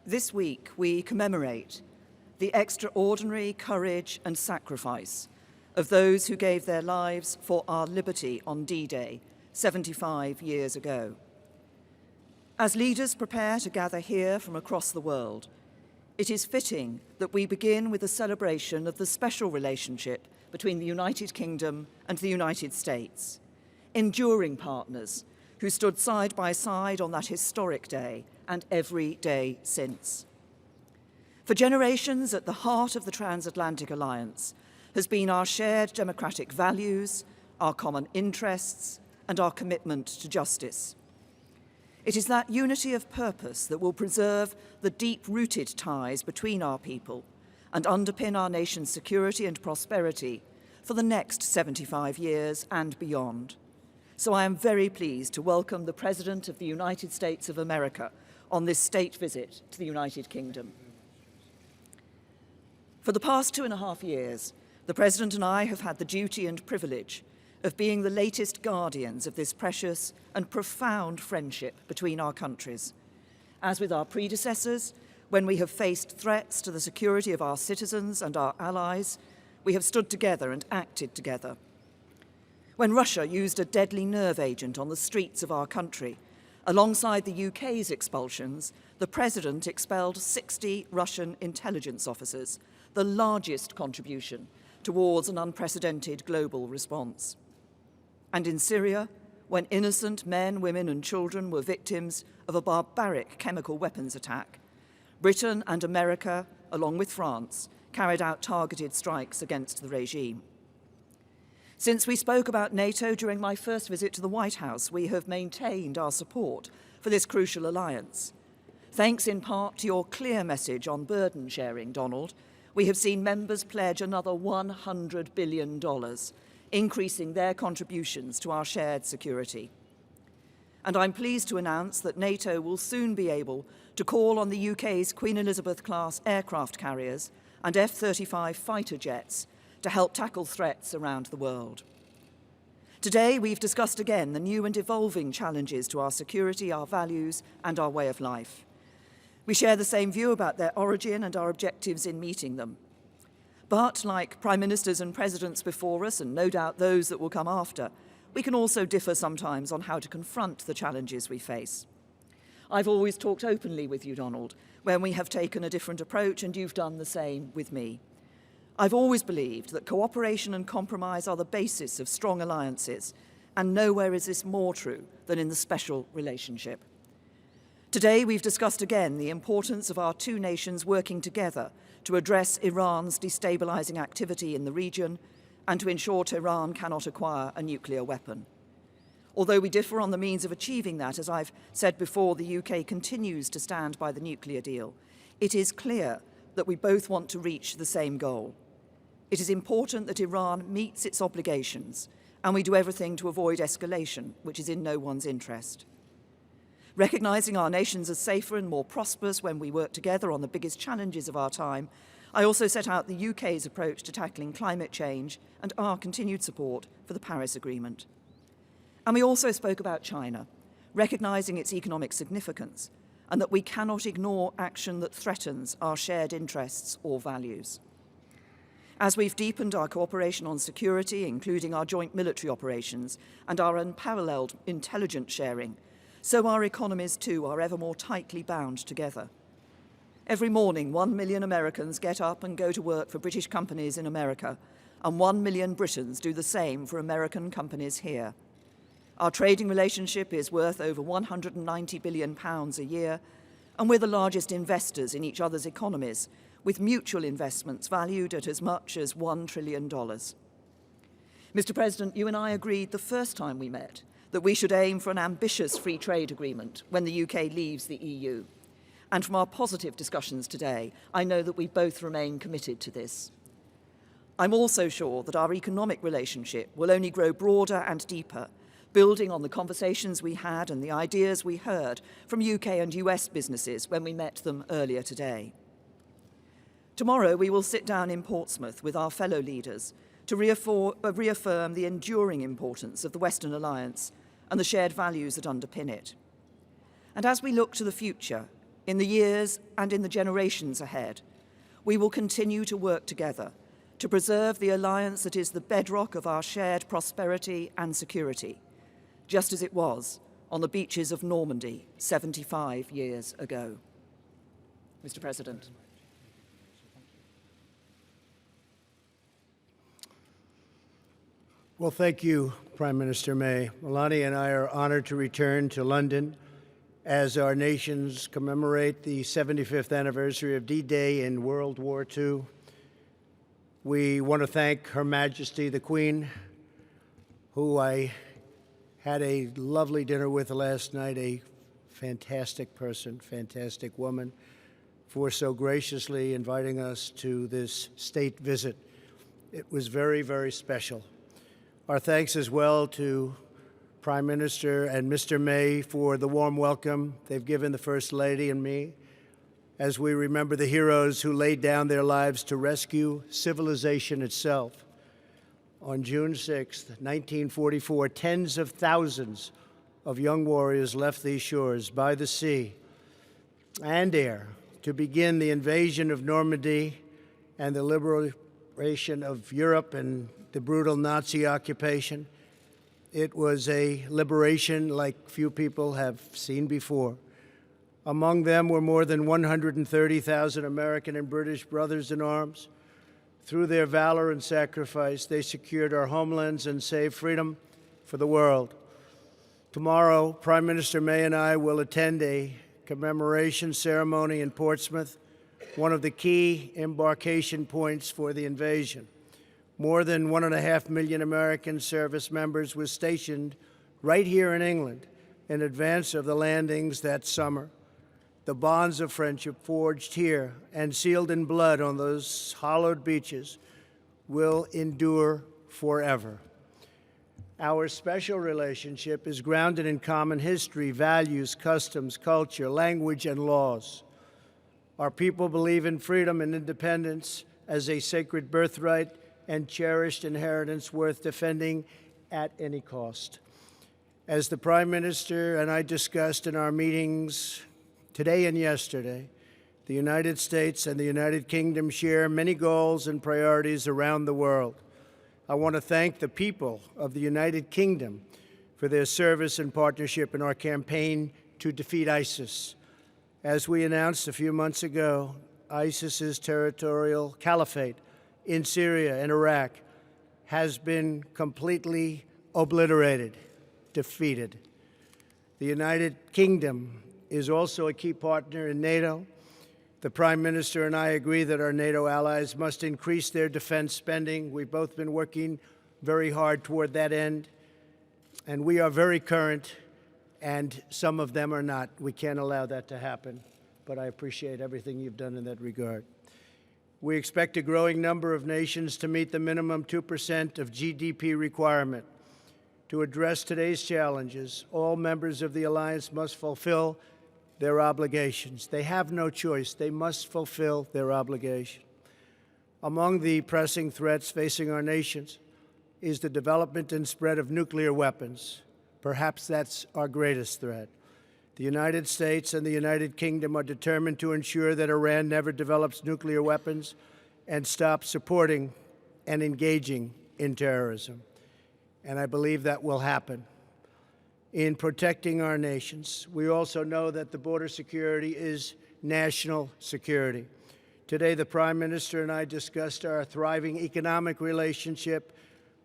This week, we commemorate the extraordinary courage and sacrifice of those who gave their lives for our liberty on D-Day 75 years ago. As leaders prepare to gather here from across the world, it is fitting that we begin with a celebration of the special relationship between the United Kingdom and the United States, enduring partners who stood side by side on that historic day and every day since. For generations, at the heart of the transatlantic alliance has been our shared democratic values, our common interests, and our commitment to justice. It is that unity of purpose that will preserve the deep-rooted ties between our people and underpin our nation's security and prosperity for the next 75 years and beyond. So I am very pleased to welcome the President of the United States of America on this state visit to the United Kingdom. For the past 2.5 years, the President and I have had the duty and privilege of being the latest guardians of this precious and profound friendship between our countries. As with our predecessors, when we have faced threats to the security of our citizens and our allies, we have stood together and acted together. When Russia used a deadly nerve agent on the streets of our country, alongside the UK's expulsions, the President expelled 60 Russian intelligence officers, the largest contribution towards an unprecedented global response. And in Syria, when innocent men, women and children were victims of a barbaric chemical weapons attack, Britain and America, along with France, carried out targeted strikes against the regime. Since we spoke about NATO during my first visit to the White House, we have maintained our support for this crucial alliance. Thanks in part to your clear message on burden sharing, Donald, we have seen members pledge another $100 billion, increasing their contributions to our shared security. And I'm pleased to announce that NATO will soon be able to call on the UK's Queen Elizabeth-class aircraft carriers and F-35 fighter jets to help tackle threats around the world. Today, we've discussed again the new and evolving challenges to our security, our values, and our way of life. We share the same view about their origin and our objectives in meeting them. But, like prime ministers and presidents before us, and no doubt those that will come after, we can also differ sometimes on how to confront the challenges we face. I've always talked openly with you, Donald, when we have taken a different approach, and you've done the same with me. I've always believed that cooperation and compromise are the basis of strong alliances, and nowhere is this more true than in the special relationship. Today, we've discussed again the importance of our two nations working together to address Iran's destabilizing activity in the region and to ensure Tehran cannot acquire a nuclear weapon. Although we differ on the means of achieving that, as I've said before, the UK continues to stand by the nuclear deal. It is clear that we both want to reach the same goal. It is important that Iran meets its obligations, and we do everything to avoid escalation, which is in no one's interest. Recognising our nations as safer and more prosperous when we work together on the biggest challenges of our time, I also set out the UK's approach to tackling climate change and our continued support for the Paris Agreement. And we also spoke about China, recognising its economic significance, and that we cannot ignore action that threatens our shared interests or values. As we've deepened our cooperation on security, including our joint military operations and our unparalleled intelligence sharing, so our economies too are ever more tightly bound together. Every morning, 1 million Americans get up and go to work for British companies in America, and 1 million Britons do the same for American companies here. Our trading relationship is worth over £190 billion a year, and we're the largest investors in each other's economies, with mutual investments valued at as much as $1 trillion. Mr. President, you and I agreed the first time we met that we should aim for an ambitious free trade agreement when the UK leaves the EU. And from our positive discussions today, I know that we both remain committed to this. I'm also sure that our economic relationship will only grow broader and deeper, building on the conversations we had and the ideas we heard from UK and US businesses when we met them earlier today. Tomorrow, we will sit down in Portsmouth with our fellow leaders to reaffirm the enduring importance of the Western Alliance and the shared values that underpin it. And as we look to the future, in the years and in the generations ahead, we will continue to work together to preserve the alliance that is the bedrock of our shared prosperity and security, just as it was on the beaches of Normandy 75 years ago. Mr. President. Well, thank you, Prime Minister May. Melania and I are honored to return to London as our nations commemorate the 75th anniversary of D-Day in World War II. We want to thank Her Majesty the Queen, who I had a lovely dinner with last night, a fantastic person, fantastic woman, for so graciously inviting us to this state visit. It was very, very special. Our thanks as well to Prime Minister and Mr. May for the warm welcome they've given the First Lady and me as we remember the heroes who laid down their lives to rescue civilization itself. On June 6, 1944, tens of thousands of young warriors left these shores by the sea and air to begin the invasion of Normandy and the liberation of Europe and the brutal Nazi occupation. It was a liberation like few people have seen before. Among them were more than 130,000 American and British brothers in arms. Through their valor and sacrifice, they secured our homelands and saved freedom for the world. Tomorrow, Prime Minister May and I will attend a commemoration ceremony in Portsmouth, one of the key embarkation points for the invasion. More than 1.5 million American service members were stationed right here in England in advance of the landings that summer. The bonds of friendship forged here and sealed in blood on those hallowed beaches will endure forever. Our special relationship is grounded in common history, values, customs, culture, language, and laws. Our people believe in freedom and independence as a sacred birthright and cherished inheritance worth defending at any cost. As the Prime Minister and I discussed in our meetings today and yesterday, the United States and the United Kingdom share many goals and priorities around the world. I want to thank the people of the United Kingdom for their service and partnership in our campaign to defeat ISIS. As we announced a few months ago, ISIS's territorial caliphate in Syria and Iraq has been completely obliterated, defeated. The United Kingdom is also a key partner in NATO. The Prime Minister and I agree that our NATO allies must increase their defense spending. We've both been working very hard toward that end, and we are very current, and some of them are not. We can't allow that to happen, but I appreciate everything you've done in that regard. We expect a growing number of nations to meet the minimum 2% of GDP requirement. To address today's challenges, all members of the alliance must fulfill their obligations. They have no choice. They must fulfill their obligation. Among the pressing threats facing our nations is the development and spread of nuclear weapons. Perhaps that's our greatest threat. The United States and the United Kingdom are determined to ensure that Iran never develops nuclear weapons and stops supporting and engaging in terrorism. And I believe that will happen. In protecting our nations, we also know that the border security is national security. Today, the Prime Minister and I discussed our thriving economic relationship.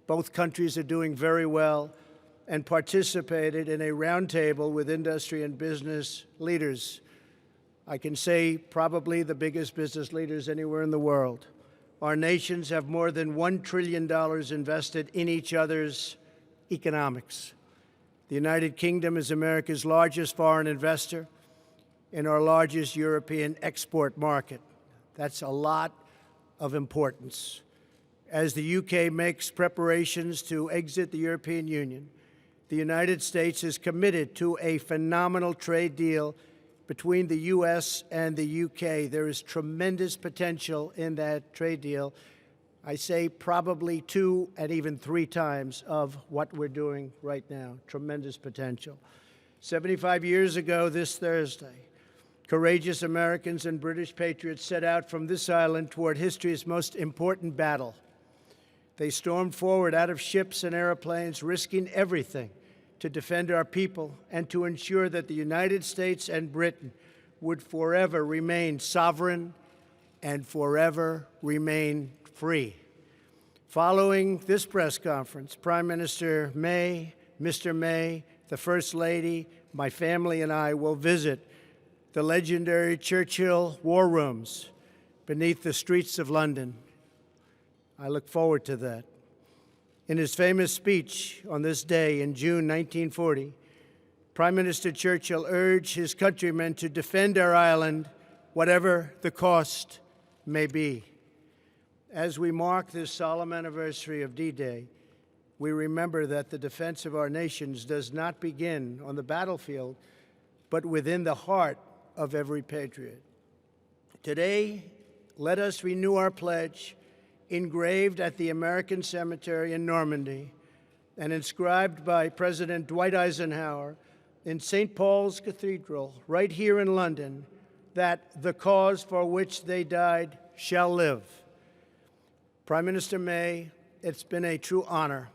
Both countries are doing very well, and participated in a roundtable with industry and business leaders. I can say probably the biggest business leaders anywhere in the world. Our nations have more than $1 trillion invested in each other's economics. The United Kingdom is America's largest foreign investor and our largest European export market. That's a lot of importance. As the UK makes preparations to exit the European Union, the United States is committed to a phenomenal trade deal between the U.S. and the UK. There is tremendous potential in that trade deal. I say probably 2 and even 3 times of what we're doing right now. Tremendous potential. 75 years ago this Thursday, Courageous Americans and British patriots set out from this island toward history's most important battle. They stormed forward out of ships and airplanes, risking everything to defend our people and to ensure that the United States and Britain would forever remain sovereign and forever remain free. Following this press conference, Prime Minister May, Mr. May, the First Lady, my family and I will visit the legendary Churchill War Rooms beneath the streets of London. I look forward to that. In his famous speech on this day in June 1940, Prime Minister Churchill urged his countrymen to defend our island, whatever the cost may be. As we mark this solemn anniversary of D-Day, we remember that the defense of our nations does not begin on the battlefield, but within the heart of every patriot. Today, let us renew our pledge, engraved at the American Cemetery in Normandy and inscribed by President Dwight Eisenhower in St. Paul's Cathedral, right here in London, that the cause for which they died shall live. Prime Minister May, it's been a true honor.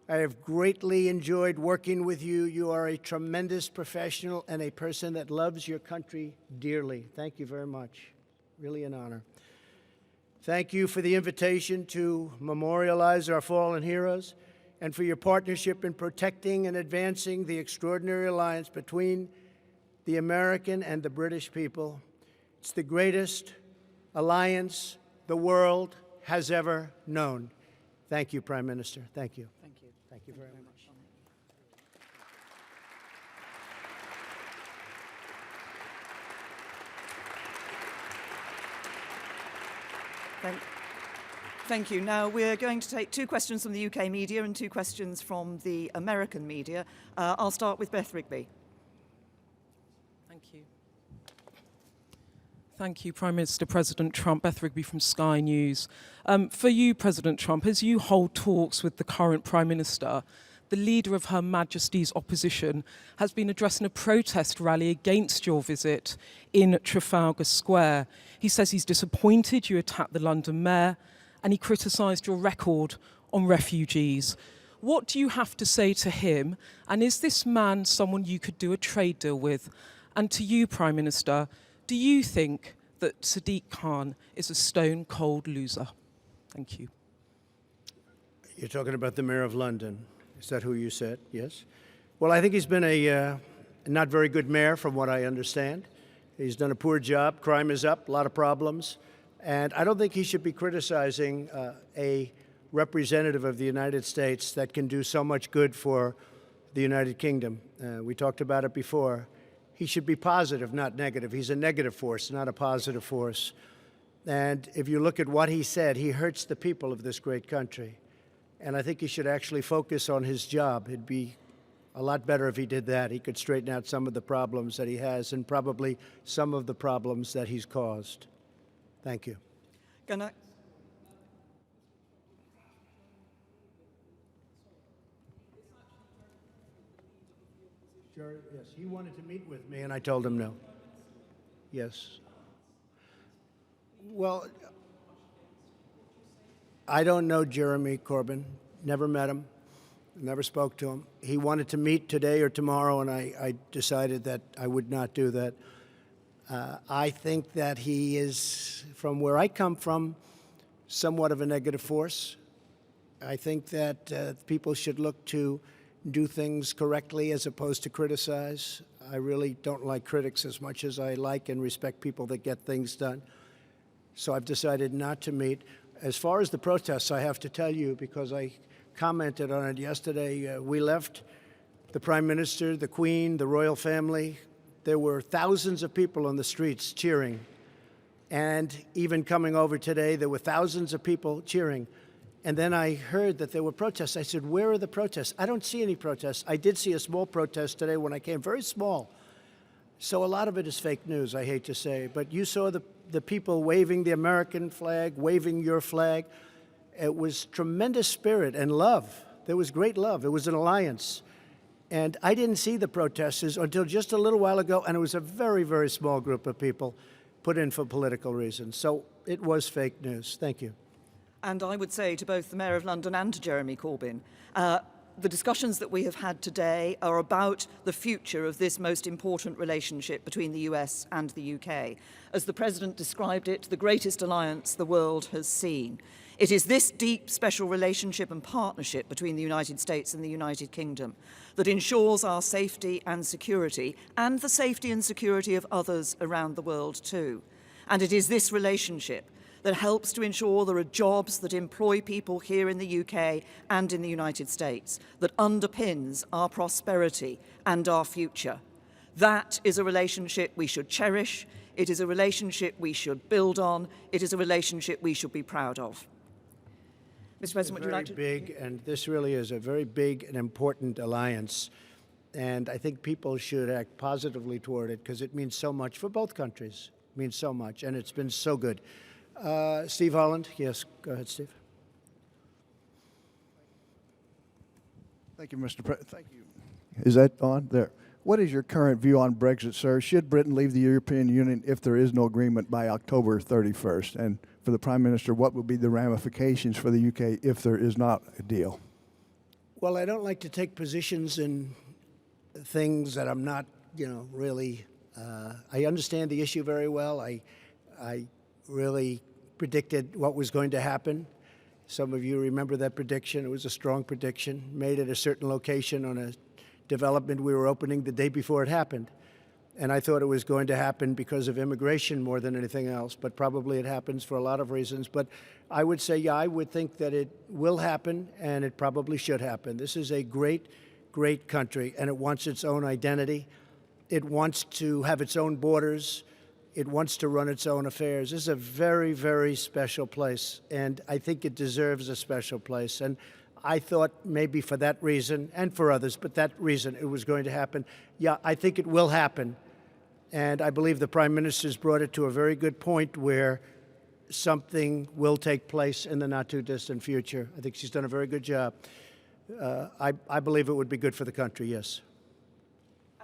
I have greatly enjoyed working with you. You are a tremendous professional and a person that loves your country dearly. Thank you very much. Really an honor. Thank you for the invitation to memorialize our fallen heroes and for your partnership in protecting and advancing the extraordinary alliance between the American and the British people. It's the greatest alliance the world has ever known. Thank you, Prime Minister. Thank you. Thank you. Thank you very much. Thank you. Now we're going to take 2 questions from the UK media and 2 questions from the American media. I'll start with Beth Rigby. Thank you. Thank you, Prime Minister President Trump. Beth Rigby from Sky News. For you, President Trump, as you hold talks with the current Prime Minister, the leader of Her Majesty's opposition has been addressing a protest rally against your visit in Trafalgar Square. He says he's disappointed you attacked the London mayor, and he criticised your record on refugees. What do you have to say to him? And is this man someone you could do a trade deal with? And to you, Prime Minister, do you think that Sadiq Khan is a stone-cold loser? Thank you. You're talking about the Mayor of London. Is that who you said? Yes? Well, I think he's been a not very good mayor, from what I understand. He's done a poor job. Crime is up, a lot of problems. And I don't think he should be criticizing a representative of the United States that can do so much good for the United Kingdom. We talked about it before. He should be positive, not negative. He's a negative force, not a positive force. And if you look at what he said, he hurts the people of this great country. And I think he should actually focus on his job. It'd be a lot better if he did that. He could straighten out some of the problems that he has and probably some of the problems that he's caused. Thank you. Gonna... Sure, yes, he wanted to meet with me, and I told him no. Yes. Well, I don't know Jeremy Corbyn. Never met him. Never spoke to him. He wanted to meet today or tomorrow, and I decided that I would not do that. I think that he is, from where I come from, somewhat of a negative force. I think that people should look to do things correctly as opposed to criticize. I really don't like critics as much as I like and respect people that get things done. So I've decided not to meet. As far as the protests, I have to tell you, because I commented on it yesterday, we left, the Prime Minister, the Queen, the royal family. There were thousands of people on the streets cheering. And even coming over today, there were thousands of people cheering. And then I heard that there were protests. I said, where are the protests? I don't see any protests. I did see a small protest today when I came, very small. So a lot of it is fake news, I hate to say. But you saw the people waving the American flag, waving your flag. It was tremendous spirit and love. There was great love. It was an alliance. And I didn't see the protesters until just a little while ago, and it was a very, very small group of people put in for political reasons. So it was fake news. Thank you. And I would say to both the Mayor of London and to Jeremy Corbyn, the discussions that we have had today are about the future of this most important relationship between the US and the UK. As the President described it, the greatest alliance the world has seen. It is this deep, special relationship and partnership between the United States and the United Kingdom that ensures our safety and security, and the safety and security of others around the world too. And it is this relationship that helps to ensure there are jobs that employ people here in the UK and in the United States, that underpins our prosperity and our future. That is a relationship we should cherish. It is a relationship we should build on. It is a relationship we should be proud of. Mr. President, would you like to? Big, and this really is a very big and important alliance. And I think people should act positively toward it because it means so much for both countries. It means so much, and it's been so good. Steve Holland, yes, go ahead, Steve. Thank you, Mr. President. Thank you. Is that on? There. What is your current view on Brexit, sir? Should Britain leave the European Union if there is no agreement by October 31st? And for the Prime Minister, what would be the ramifications for the UK if there is not a deal? Well, I don't like to take positions in things that I'm not, really. I understand the issue very well. I really predicted what was going to happen. Some of you remember that prediction. It was a strong prediction made at a certain location on a development we were opening the day before it happened. And I thought it was going to happen because of immigration more than anything else, but probably it happens for a lot of reasons. But I would say, yeah, I would think that it will happen, and it probably should happen. This is a great, great country, and it wants its own identity. It wants to have its own borders. It wants to run its own affairs. This is a very, very special place, and I think it deserves a special place. And I thought maybe for that reason, and for others, but that reason it was going to happen. Yeah, I think it will happen. And I believe the Prime Minister's brought it to a very good point where something will take place in the not-too-distant future. I think she's done a very good job. I believe it would be good for the country, yes.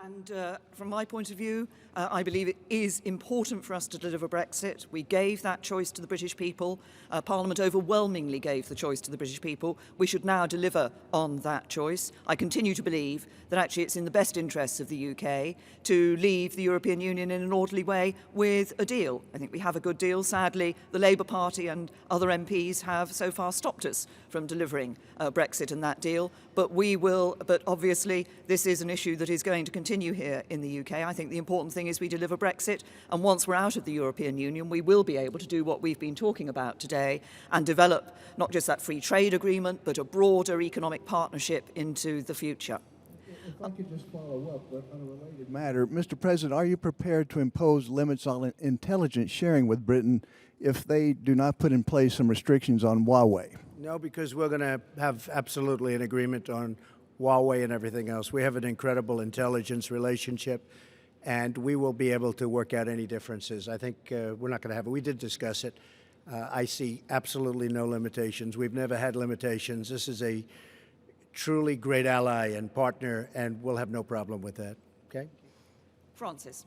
And from my point of view, I believe it is important for us to deliver Brexit. We gave that choice to the British people. Parliament overwhelmingly gave the choice to the British people. We should now deliver on that choice. I continue to believe that actually it's in the best interests of the UK to leave the European Union in an orderly way with a deal. I think we have a good deal. Sadly, the Labour Party and other MPs have so far stopped us from delivering Brexit and that deal. But we will, but obviously this is an issue that is going to continue here in the UK. I think the important thing is we deliver Brexit, and once we're out of the European Union, we will be able to do what we've been talking about today and develop not just that free trade agreement, but a broader economic partnership into the future. If I could just follow up on a related matter. Mr. President, are you prepared to impose limits on intelligence sharing with Britain if they do not put in place some restrictions on Huawei? No, because we're going to have absolutely an agreement on Huawei and everything else. We have an incredible intelligence relationship, and we will be able to work out any differences. I think we're not going to have it. We did discuss it. I see absolutely no limitations. We've never had limitations. This is a truly great ally and partner, and we'll have no problem with that. Okay? Francis.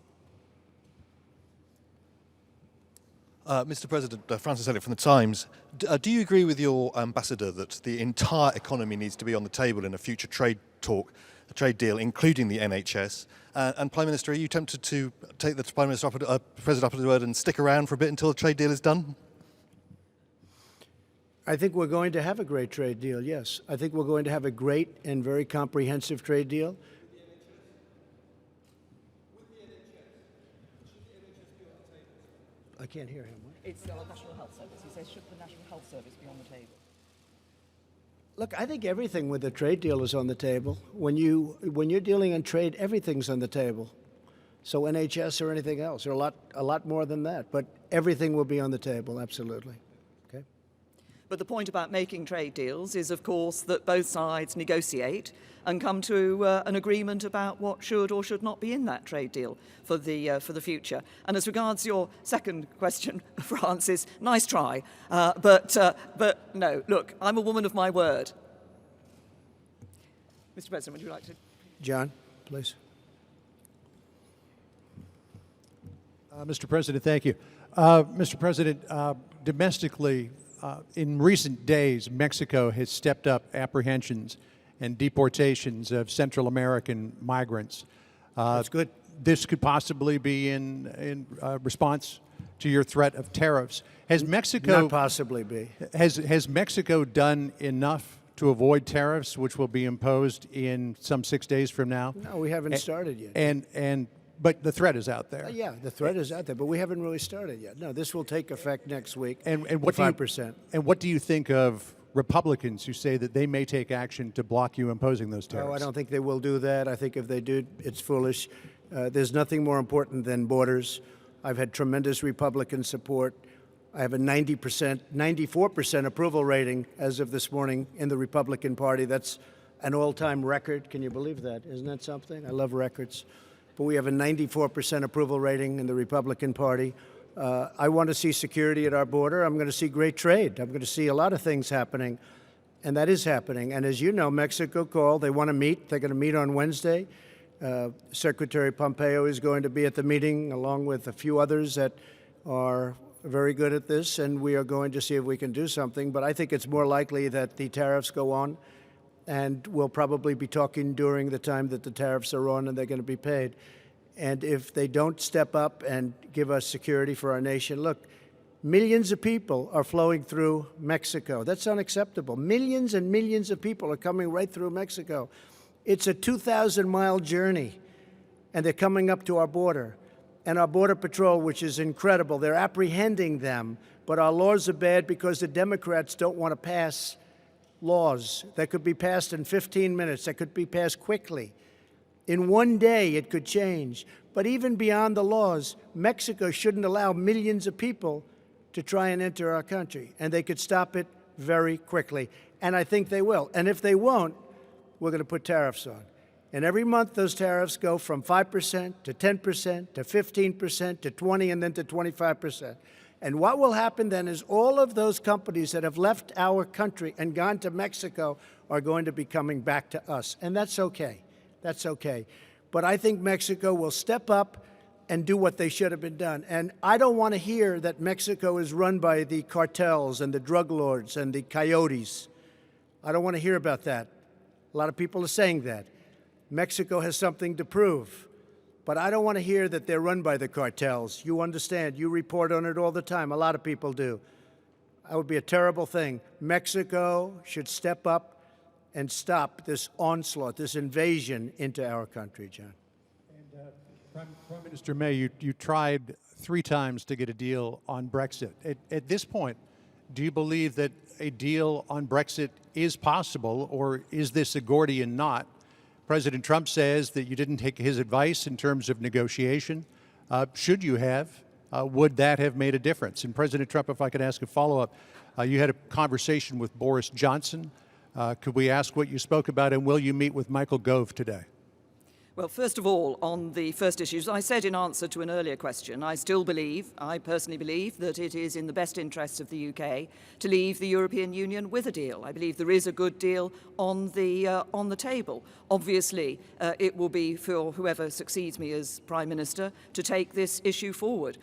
Mr. President, Francis Elliott from The Times. Do you agree with your ambassador that the entire economy needs to be on the table in a future trade talk, a trade deal, including the NHS? And Prime Minister, are you tempted to take the Prime Minister President up at his word and stick around for a bit until the trade deal is done? I think we're going to have a great trade deal, yes. I think we're going to have a great and very comprehensive trade deal. I can't hear him. What? It's the National Health Service. He says, should the National Health Service be on the table? Look, I think everything with a trade deal is on the table. When you're dealing in trade, everything's on the table. So NHS or anything else, or a lot more than that. But everything will be on the table, absolutely. Okay. But the point about making trade deals is, of course, that both sides negotiate and come to an agreement about what should or should not be in that trade deal for the future. And as regards your second question, Francis, nice try, but no. Look, I'm a woman of my word. Mr. President, would you like to? John, please. Mr. President, thank you. Mr. President, domestically, in recent days, Mexico has stepped up apprehensions and deportations of Central American migrants. That's good. This could possibly be in response to your threat of tariffs. Has Mexico Not possibly be. has Mexico done enough to avoid tariffs, which will be imposed in some 6 days from now? No, we haven't started yet. But the threat is out there. Yeah, the threat is out there, but we haven't really started yet. No, this will take effect next week. And what do you, 5%. and what do you think of Republicans who say that they may take action to block you imposing those tariffs? No, I don't think they will do that. I think if they do, it's foolish. There's nothing more important than borders. I've had tremendous Republican support. I have a 94% approval rating as of this morning in the Republican Party. That's an all-time record. Can you believe that? Isn't that something? I love records. But we have a 94% approval rating in the Republican Party. I want to see security at our border. I'm going to see great trade. I'm going to see a lot of things happening, and that is happening. And as you know, Mexico called. They want to meet. They're going to meet on Wednesday. Secretary Pompeo is going to be at the meeting, along with a few others that are very good at this, and we are going to see if we can do something. But I think it's more likely that the tariffs go on, and we'll probably be talking during the time that the tariffs are on and they're going to be paid. And if they don't step up and give us security for our nation, look, millions of people are flowing through Mexico. That's unacceptable. Millions and millions of people are coming right through Mexico. It's a 2,000-mile journey, and they're coming up to our border. And our Border Patrol, which is incredible, they're apprehending them. But our laws are bad because the Democrats don't want to pass laws that could be passed in 15 minutes, that could be passed quickly. In one day, it could change. But even beyond the laws, Mexico shouldn't allow millions of people to try and enter our country. And they could stop it very quickly. And I think they will. And if they won't, we're going to put tariffs on. And every month, those tariffs go from 5% to 10% to 15% to 20% and then to 25%. And what will happen then is all of those companies that have left our country and gone to Mexico are going to be coming back to us. And that's okay. That's okay. But I think Mexico will step up and do what they should have been done. And I don't want to hear that Mexico is run by the cartels and the drug lords and the coyotes. I don't want to hear about that. A lot of people are saying that. Mexico has something to prove. But I don't want to hear that they're run by the cartels. You understand. You report on it all the time. A lot of people do. That would be a terrible thing. Mexico should step up and stop this onslaught, this invasion into our country, John. And Prime Minister May, you tried 3 times to get a deal on Brexit. At this point, do you believe that a deal on Brexit is possible, or is this a Gordian knot? President Trump says that you didn't take his advice in terms of negotiation. Should you have, would that have made a difference? And President Trump, if I could ask a follow-up, you had a conversation with Boris Johnson. Could we ask what you spoke about, and will you meet with Michael Gove today? Well, first of all, on the first issues, I said in answer to an earlier question, I personally believe, that it is in the best interests of the UK to leave the European Union with a deal. I believe there is a good deal on the table. Obviously, it will be for whoever succeeds me as Prime Minister to take this issue forward.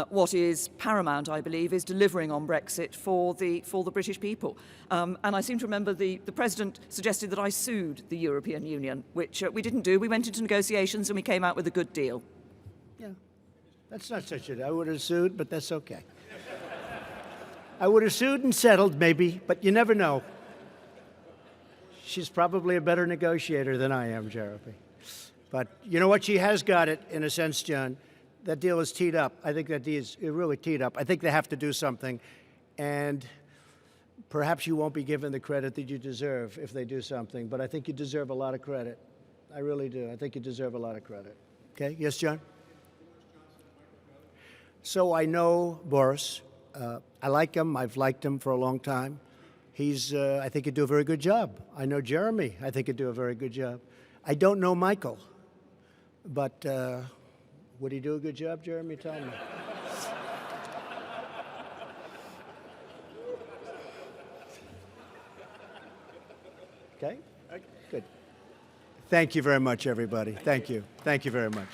What is paramount, I believe, is delivering on Brexit for the British people. And I seem to remember the President suggested that I sued the European Union, which we didn't do. We went into negotiations and we came out with a good deal. Yeah, that's not such a... I would have sued, but that's okay. I would have sued and settled, maybe, but you never know. She's probably a better negotiator than I am, Jeremy. But you know what? She has got it, in a sense, John. That deal is teed up. I think that deal is really teed up. I think they have to do something. And perhaps you won't be given the credit that you deserve if they do something, but I think you deserve a lot of credit. I really do. I think you deserve a lot of credit. Okay? Yes, John? So I know Boris. I like him. I've liked him for a long time. I think he'd do a very good job. I know Jeremy. I think he'd do a very good job. I don't know Michael, but would he do a good job, Jeremy? Tell me. Okay? Good. Thank you very much, everybody. Thank you. Thank you very much.